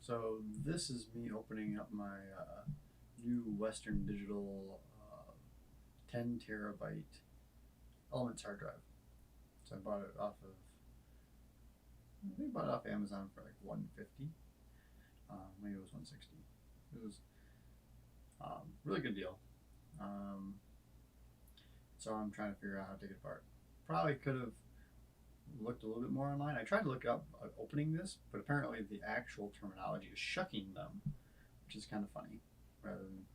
So this is me opening up my new Western Digital 10 terabyte Elements hard drive. So I bought it off of, I think I bought it off Amazon for like 150. Maybe it was 160. It was really good deal. Um, so I'm trying to figure out how to take it apart. Probably could have looked a little bit more online. I tried to look up opening this, but apparently the actual terminology is shucking them, which is kind of funny, rather than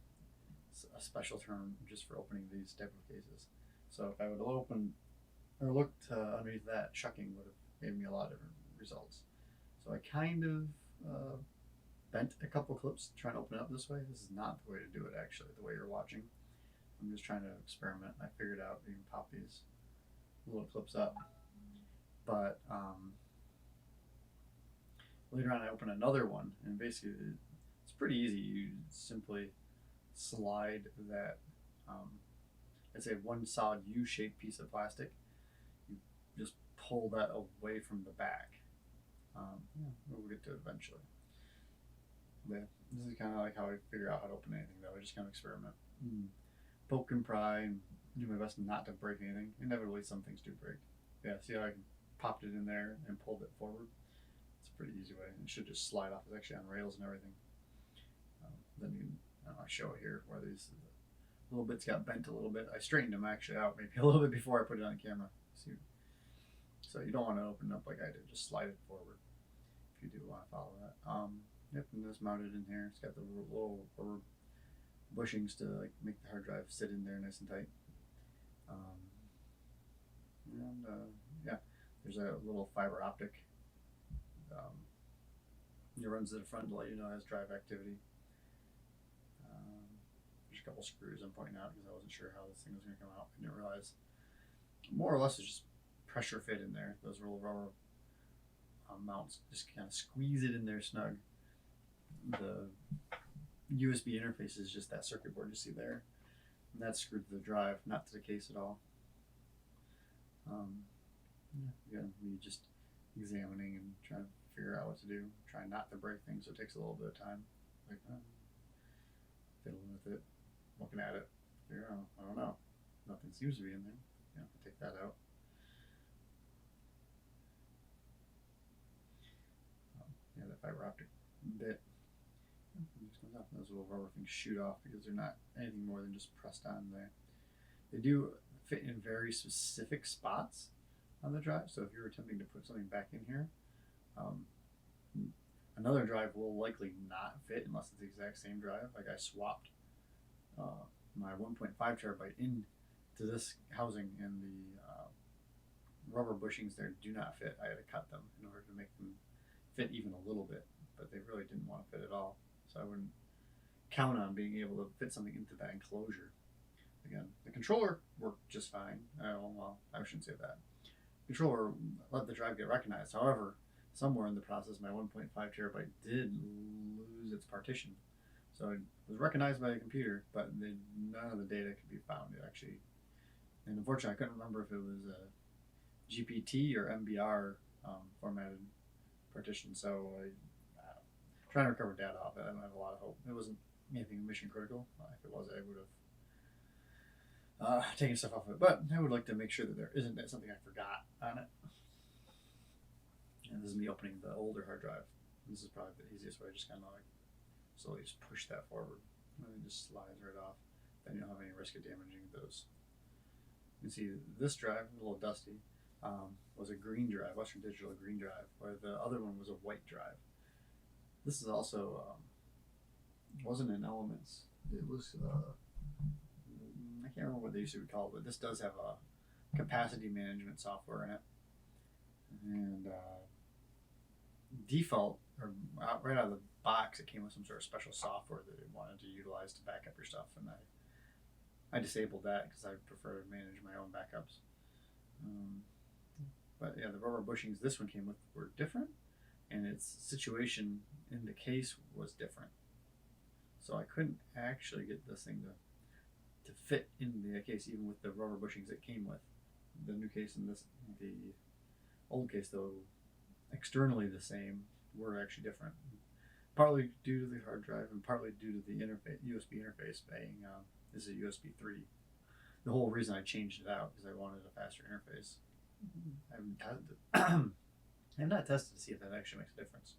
a special term just for opening these type of cases. So if I would have opened or looked underneath that, shucking would have gave me a lot of different results. So I kind of bent a couple clips trying to open it up this way. This is not the way to do it actually, the way you're watching. I'm just trying to experiment. I figured out you can pop these little clips up. But later on I opened another one, and basically it's pretty easy. You simply slide that, it's a one solid U-shaped piece of plastic. You just pull that away from the back. Yeah, we'll get to it eventually. But this is kind of like how I figure out how to open anything, though. I just kind of experiment, poke and pry, and do my best not to break anything. Inevitably, some things do break. Yeah, see how I popped it in there and pulled it forward? It's a pretty easy way. It should just slide off. It's actually on rails and everything. Then you can, I show it here where these little bits got bent a little bit. I straightened them actually out maybe a little bit before I put it on camera. See, so you don't want to open it up like I did. Just slide it forward if you do want to follow that. Yep, and this mounted in here. It's got the little rubber bushings to like make the hard drive sit in there nice and tight. And yeah, there's a little fiber optic. It runs to the front to let you know it has drive activity. There's a couple screws I'm pointing out because I wasn't sure how this thing was going to come out. I didn't realize. More or less, it's just pressure fit in there. Those little rubber mounts just kind of squeeze it in there snug. The USB interface is just that circuit board you see there, and that's screwed to the drive, not to the case at all. Yeah, me just examining and trying to figure out what to do, trying not to break things, so it takes a little bit of time. Like fiddling with it, looking at it, figure out, I don't know, nothing seems to be in there. Yeah, take that out. Yeah, that fiber optic bit just comes off. Those little rubber things shoot off because they're not anything more than just pressed on there. They do fit in very specific spots on the drive. So if you're attempting to put something back in here, another drive will likely not fit unless it's the exact same drive. Like I swapped my 1.5 terabyte into this housing, and the rubber bushings there do not fit. I had to cut them in order to make them fit even a little bit, but they really didn't want to fit at all. So I wouldn't count on being able to fit something into that enclosure. Again, the controller worked just fine. Well, I shouldn't say that. The controller let the drive get recognized. However, somewhere in the process, my 1.5 terabyte did lose its partition. So it was recognized by the computer, but none of the data could be found. It actually, and unfortunately, I couldn't remember if it was a GPT or MBR formatted partition. So I'm trying to recover data off it. I don't have a lot of hope. It wasn't anything mission critical. If it was, I would have taken stuff off of it. But I would like to make sure that there isn't something I forgot on it. And this is me opening the older hard drive. This is probably the easiest way. Just kind of like slowly just push that forward, and it just slides right off. Then you don't have any risk of damaging those. You can see this drive, a little dusty, was a green drive, Western Digital green drive, where the other one was a white drive. This is also wasn't in Elements. It was I can't remember what they used to be called, but this does have a capacity management software in it. And default, or right out of the box, it came with some sort of special software that it wanted to utilize to back up your stuff, and I disabled that because I prefer to manage my own backups. But yeah, the rubber bushings this one came with were different, and its situation in the case was different. So I couldn't actually get this thing to fit in the case, even with the rubber bushings it came with. The new case and the old case, though externally the same, were actually different. partly due to the hard drive and partly due to the USB interface being this is a USB 3. The whole reason I changed it out is I wanted a faster interface. I haven't tested it. I've not tested to see if that actually makes a difference.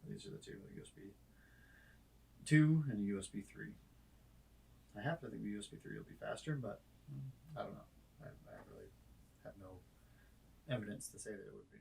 These are the two, a USB 2 and a USB 3. I have to think the USB 3 will be faster, but I don't know. I really have no evidence to say that it would be.